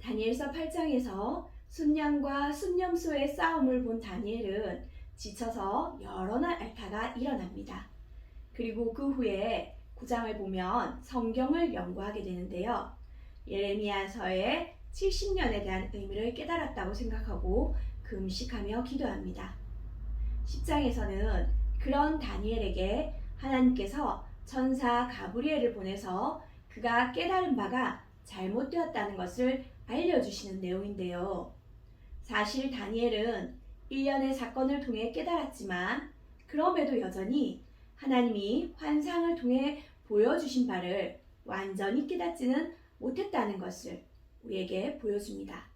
다니엘서 8장에서 순양과 순념소의 싸움을 본 다니엘은 지쳐서 여러 날 앓다가 일어납니다. 그리고 그 후에 9장을 보면 성경을 연구하게 되는데요. 예레미야서의 70년에 대한 의미를 깨달았다고 생각하고 금식하며 기도합니다. 10장에서는 그런 다니엘에게 하나님께서 천사 가브리엘을 보내서 그가 깨달은 바가 잘못되었다는 것을 알려주시는 내용인데요. 사실 다니엘은 일련의 사건을 통해 깨달았지만 그럼에도 여전히 하나님이 환상을 통해 보여주신 바를 완전히 깨닫지는 못했다는 것을 우리에게 보여줍니다.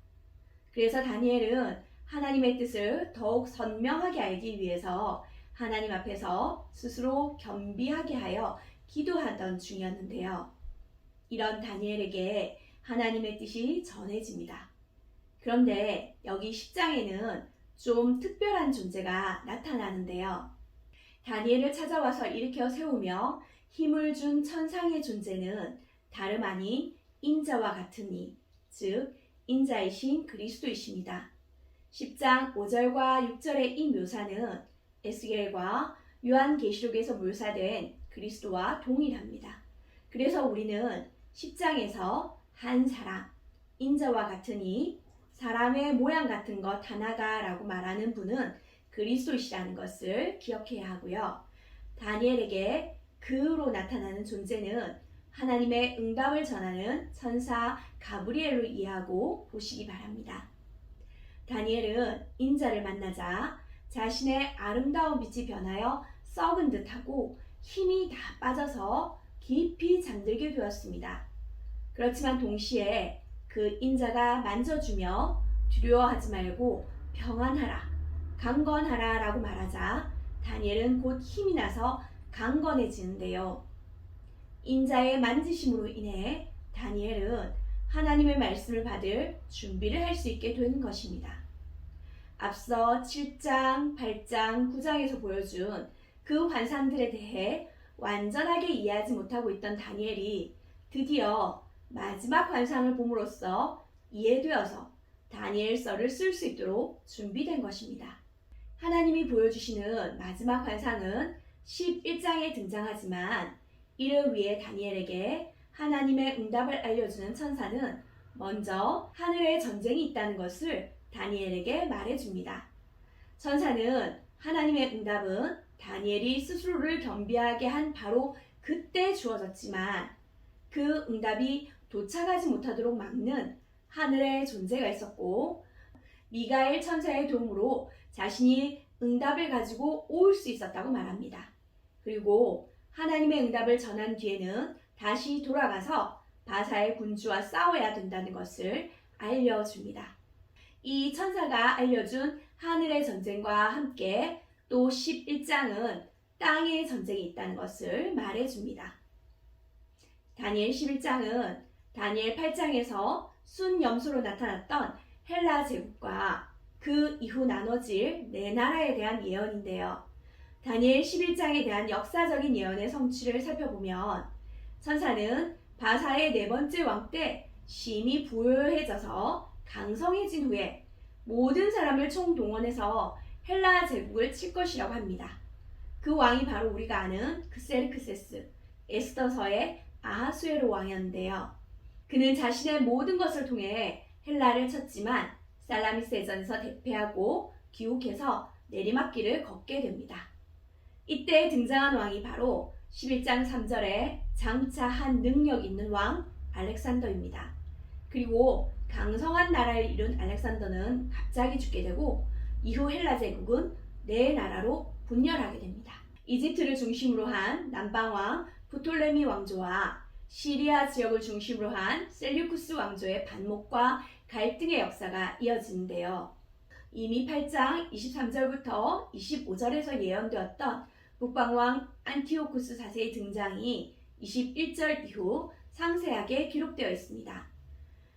그래서 다니엘은 하나님의 뜻을 더욱 선명하게 알기 위해서 하나님 앞에서 스스로 겸비하게 하여 기도하던 중이었는데요. 이런 다니엘에게 하나님의 뜻이 전해집니다. 그런데 여기 10장에는 좀 특별한 존재가 나타나는데요. 다니엘을 찾아와서 일으켜 세우며 힘을 준 천상의 존재는 다름 아닌 인자와 같은 이, 즉 인자이신 그리스도이십니다. 10장 5절과 6절의 이 묘사는 에스겔과 요한계시록에서 묘사된 그리스도와 동일합니다. 그래서 우리는 10장에서 한 사람, 인자와 같은 이, 사람의 모양 같은 것 하나가 라고 말하는 분은 그리스도이시라는 것을 기억해야 하고요. 다니엘에게 그로 나타나는 존재는 하나님의 응답을 전하는 천사 가브리엘로 이해하고 보시기 바랍니다. 다니엘은 인자를 만나자 자신의 아름다운 빛이 변하여 썩은 듯하고 힘이 다 빠져서 깊이 잠들게 되었습니다. 그렇지만 동시에 그 인자가 만져주며 두려워하지 말고 평안하라, 강건하라 라고 말하자 다니엘은 곧 힘이 나서 강건해지는데요. 인자의 만지심으로 인해 다니엘은 하나님의 말씀을 받을 준비를 할 수 있게 되는 것입니다. 앞서 7장, 8장, 9장에서 보여준 그 환상들에 대해 완전하게 이해하지 못하고 있던 다니엘이 드디어 마지막 환상을 봄으로써 이해되어서 다니엘서를 쓸 수 있도록 준비된 것입니다. 하나님이 보여주시는 마지막 환상은 11장에 등장하지만 이를 위해 다니엘에게 하나님의 응답을 알려주는 천사는 먼저 하늘에 전쟁이 있다는 것을 다니엘에게 말해줍니다. 천사는 하나님의 응답은 다니엘이 스스로를 겸비하게 한 바로 그때 주어졌지만 그 응답이 도착하지 못하도록 막는 하늘의 존재가 있었고 미가엘 천사의 도움으로 자신이 응답을 가지고 올 수 있었다고 말합니다. 그리고 하나님의 응답을 전한 뒤에는 다시 돌아가서 바사의 군주와 싸워야 된다는 것을 알려줍니다. 이 천사가 알려준 하늘의 전쟁과 함께 또 11장은 땅의 전쟁이 있다는 것을 말해줍니다. 다니엘 11장은 다니엘 8장에서 순염소로 나타났던 헬라 제국과 그 이후 나눠질 네 나라에 대한 예언인데요. 다니엘 11장에 대한 역사적인 예언의 성취를 살펴보면 천사는 바사의 네 번째 왕 때 심히 부유해져서 강성해진 후에 모든 사람을 총동원해서 헬라 제국을 칠 것이라고 합니다. 그 왕이 바로 우리가 아는 그세르크세스, 에스더서의 아하수에로 왕이었는데요. 그는 자신의 모든 것을 통해 헬라를 쳤지만 살라미스전에서 대패하고 귀국해서 내리막길을 걷게 됩니다. 이때 등장한 왕이 바로 11장 3절에 장차 한 능력 있는 왕 알렉산더입니다. 그리고 강성한 나라를 이룬 알렉산더는 갑자기 죽게 되고 이후 헬라 제국은 네 나라로 분열하게 됩니다. 이집트를 중심으로 한 남방왕 부톨레미 왕조와 시리아 지역을 중심으로 한 셀류쿠스 왕조의 반목과 갈등의 역사가 이어지는데요. 이미 8장 23절부터 25절에서 예언되었던 북방왕 안티오쿠스 4세의 등장이 21절 이후 상세하게 기록되어 있습니다.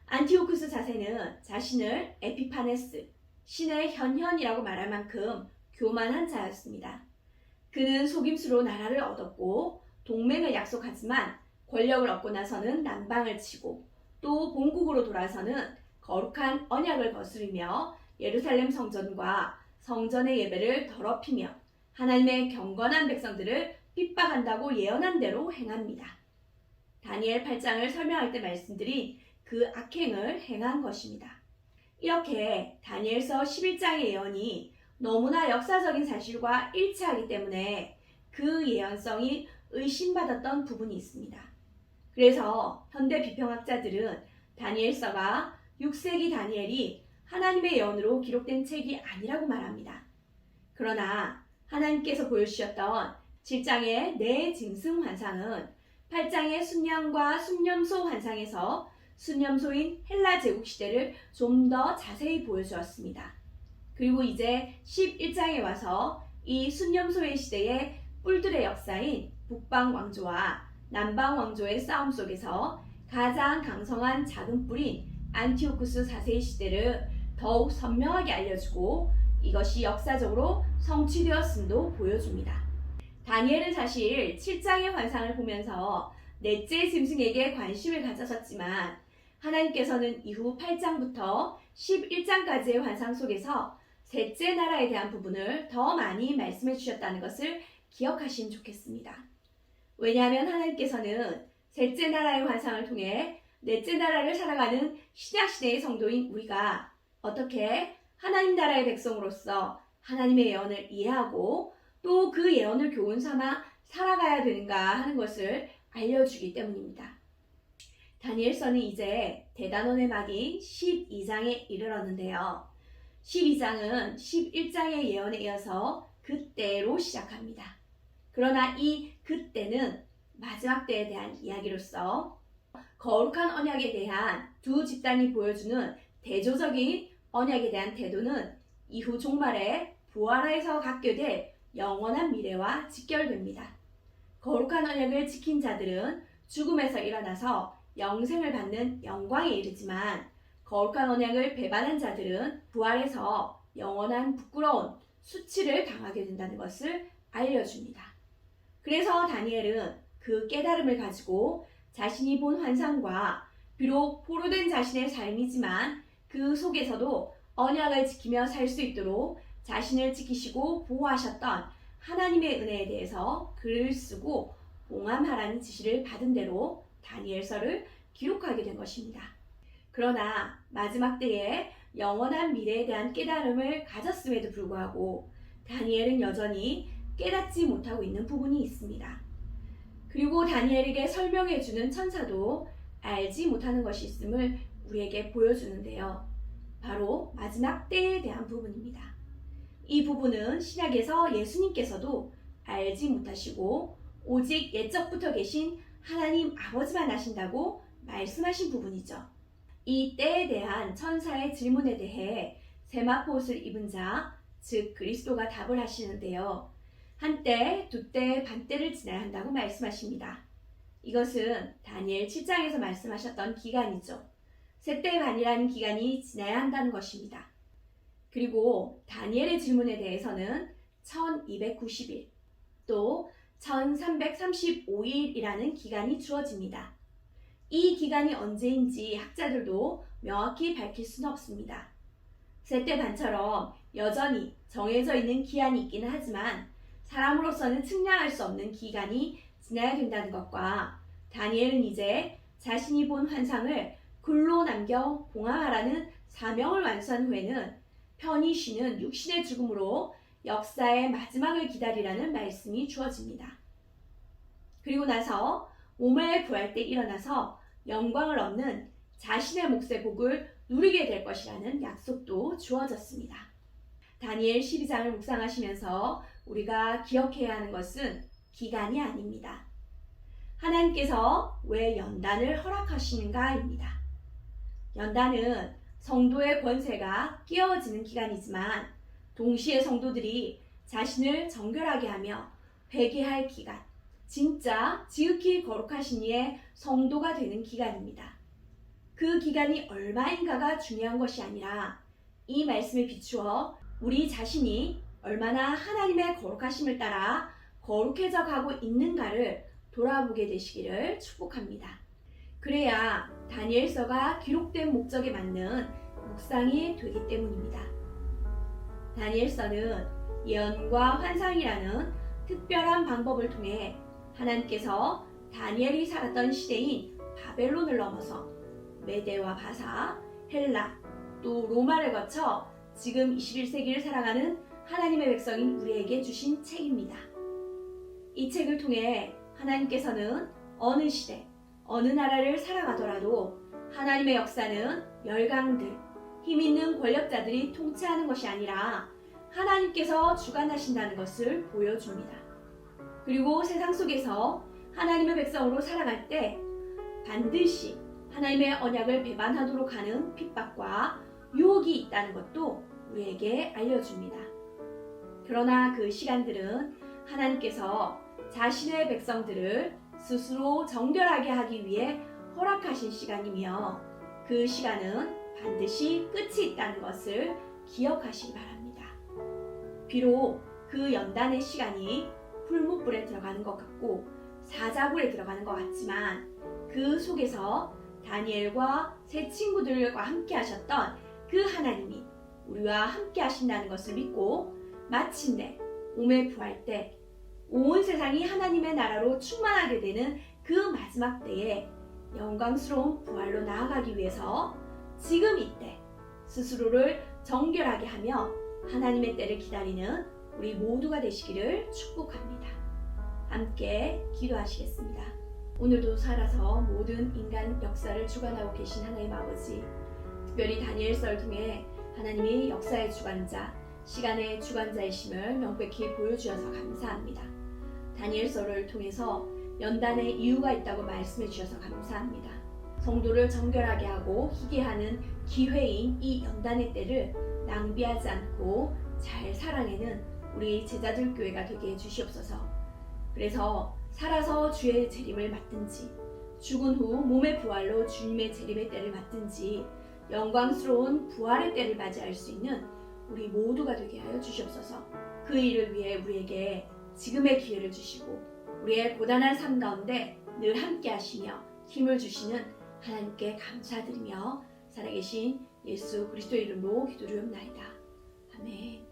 안티오쿠스 4세는 자신을 에피파네스, 신의 현현이라고 말할 만큼 교만한 자였습니다. 그는 속임수로 나라를 얻었고 동맹을 약속하지만 권력을 얻고 나서는 남방을 치고 또 본국으로 돌아서는 거룩한 언약을 거스르며 예루살렘 성전과 성전의 예배를 더럽히며 하나님의 경건한 백성들을 핍박한다고 예언한 대로 행합니다. 다니엘 8장을 설명할 때 말씀드린 그 악행을 행한 것입니다. 이렇게 다니엘서 11장의 예언이 너무나 역사적인 사실과 일치하기 때문에 그 예언성이 의심받았던 부분이 있습니다. 그래서 현대 비평학자들은 다니엘서가 6세기 다니엘이 하나님의 예언으로 기록된 책이 아니라고 말합니다. 그러나 하나님께서 보여주셨던 7장의 내 짐승 환상은 8장의 순양과 순념소 환상에서 순념소인 헬라 제국 시대를 좀 더 자세히 보여주었습니다. 그리고 이제 11장에 와서 이 순념소의 시대의 뿔들의 역사인 북방 왕조와 남방 왕조의 싸움 속에서 가장 강성한 작은 뿔인 안티오쿠스 4세의 시대를 더욱 선명하게 알려주고 이것이 역사적으로 성취되었음도 보여줍니다. 다니엘은 사실 7장의 환상을 보면서 넷째 짐승에게 관심을 가졌었지만 하나님께서는 이후 8장부터 11장까지의 환상 속에서 셋째 나라에 대한 부분을 더 많이 말씀해 주셨다는 것을 기억하시면 좋겠습니다. 왜냐하면 하나님께서는 셋째 나라의 환상을 통해 넷째 나라를 살아가는 신약시대의 성도인 우리가 어떻게 하나님 나라의 백성으로서 하나님의 예언을 이해하고 또 그 예언을 교훈 삼아 살아가야 되는가 하는 것을 알려주기 때문입니다. 다니엘서는 이제 대단원의 막이 12장에 이르렀는데요. 12장은 11장의 예언에 이어서 그때로 시작합니다. 그러나 이 그때는 마지막 때에 대한 이야기로서 거룩한 언약에 대한 두 집단이 보여주는 대조적인 언약에 대한 태도는 이후 종말에 부활에서 갖게 될 영원한 미래와 직결됩니다. 거룩한 언약을 지킨 자들은 죽음에서 일어나서 영생을 받는 영광에 이르지만 거룩한 언약을 배반한 자들은 부활해서 영원한 부끄러운 수치를 당하게 된다는 것을 알려줍니다. 그래서 다니엘은 그 깨달음을 가지고 자신이 본 환상과 비록 포로된 자신의 삶이지만 그 속에서도 언약을 지키며 살 수 있도록 자신을 지키시고 보호하셨던 하나님의 은혜에 대해서 글을 쓰고 봉함하라는 지시를 받은 대로 다니엘서를 기록하게 된 것입니다. 그러나 마지막 때에 영원한 미래에 대한 깨달음을 가졌음에도 불구하고 다니엘은 여전히 깨닫지 못하고 있는 부분이 있습니다. 그리고 다니엘에게 설명해주는 천사도 알지 못하는 것이 있음을 우리에게 보여주는데요. 바로 마지막 때에 대한 부분입니다. 이 부분은 신약에서 예수님께서도 알지 못하시고 오직 옛적부터 계신 하나님 아버지만 아신다고 말씀하신 부분이죠. 이 때에 대한 천사의 질문에 대해 세마포 옷을 입은 자, 즉 그리스도가 답을 하시는데요. 한때, 두때, 반때를 지나야 한다고 말씀하십니다. 이것은 다니엘 7장에서 말씀하셨던 기간이죠. 셋대 반이라는 기간이 지나야 한다는 것입니다. 그리고 다니엘의 질문에 대해서는 1290일, 또 1335일이라는 기간이 주어집니다. 이 기간이 언제인지 학자들도 명확히 밝힐 수는 없습니다. 셋대 반처럼 여전히 정해져 있는 기한이 있기는 하지만 사람으로서는 측량할 수 없는 기간이 지나야 된다는 것과 다니엘은 이제 자신이 본 환상을 글로 남겨 봉함하라는 사명을 완수한 후에는 편히 쉬는 육신의 죽음으로 역사의 마지막을 기다리라는 말씀이 주어집니다. 그리고 나서 몸을 구할 때 일어나서 영광을 얻는 자신의 몫의 복을 누리게 될 것이라는 약속도 주어졌습니다. 다니엘 12장을 묵상하시면서 우리가 기억해야 하는 것은 기간이 아닙니다. 하나님께서 왜 연단을 허락하시는가입니다. 연단은 성도의 권세가 끼어지는 기간이지만 동시에 성도들이 자신을 정결하게 하며 회개할 기간, 진짜 지극히 거룩하신 이의 성도가 되는 기간입니다. 그 기간이 얼마인가가 중요한 것이 아니라 이 말씀에 비추어 우리 자신이 얼마나 하나님의 거룩하심을 따라 거룩해져 가고 있는가를 돌아보게 되시기를 축복합니다. 그래야 다니엘서가 기록된 목적에 맞는 묵상이 되기 때문입니다. 다니엘서는 예언과 환상이라는 특별한 방법을 통해 하나님께서 다니엘이 살았던 시대인 바벨론을 넘어서 메대와 바사, 헬라, 또 로마를 거쳐 지금 21세기를 살아가는 하나님의 백성인 우리에게 주신 책입니다. 이 책을 통해 하나님께서는 어느 시대, 어느 나라를 살아가더라도 하나님의 역사는 열강들, 힘있는 권력자들이 통치하는 것이 아니라 하나님께서 주관하신다는 것을 보여줍니다. 그리고 세상 속에서 하나님의 백성으로 살아갈 때 반드시 하나님의 언약을 배반하도록 하는 핍박과 유혹이 있다는 것도 우리에게 알려줍니다. 그러나 그 시간들은 하나님께서 자신의 백성들을 스스로 정결하게 하기 위해 허락하신 시간이며 그 시간은 반드시 끝이 있다는 것을 기억하시기 바랍니다. 비록 그 연단의 시간이 풀무불에 들어가는 것 같고 사자굴에 들어가는 것 같지만 그 속에서 다니엘과 세 친구들과 함께 하셨던 그 하나님이 우리와 함께 하신다는 것을 믿고 마침내 몸에 부할 때 온 세상이 하나님의 나라로 충만하게 되는 그 마지막 때에 영광스러운 부활로 나아가기 위해서 지금 이때 스스로를 정결하게 하며 하나님의 때를 기다리는 우리 모두가 되시기를 축복합니다. 함께 기도하시겠습니다. 오늘도 살아서 모든 인간 역사를 주관하고 계신 하나님 아버지, 특별히 다니엘서를 통해 하나님이 역사의 주관자, 시간의 주관자이심을 명백히 보여주셔서 감사합니다. 다니엘서를 통해서 연단의 이유가 있다고 말씀해 주셔서 감사합니다. 성도를 정결하게 하고 희게 하는 기회인 이 연단의 때를 낭비하지 않고 잘 살아내는 우리 제자들 교회가 되게 해주시옵소서. 그래서 살아서 주의 재림을 맞든지 죽은 후 몸의 부활로 주님의 재림의 때를 맞든지 영광스러운 부활의 때를 맞이할 수 있는 우리 모두가 되게 하여 주시옵소서. 그 일을 위해 우리에게 지금의 기회를 주시고 우리의 고단한 삶 가운데 늘 함께 하시며 힘을 주시는 하나님께 감사드리며 살아계신 예수 그리스도 이름으로 기도드리옵나이다. 아멘.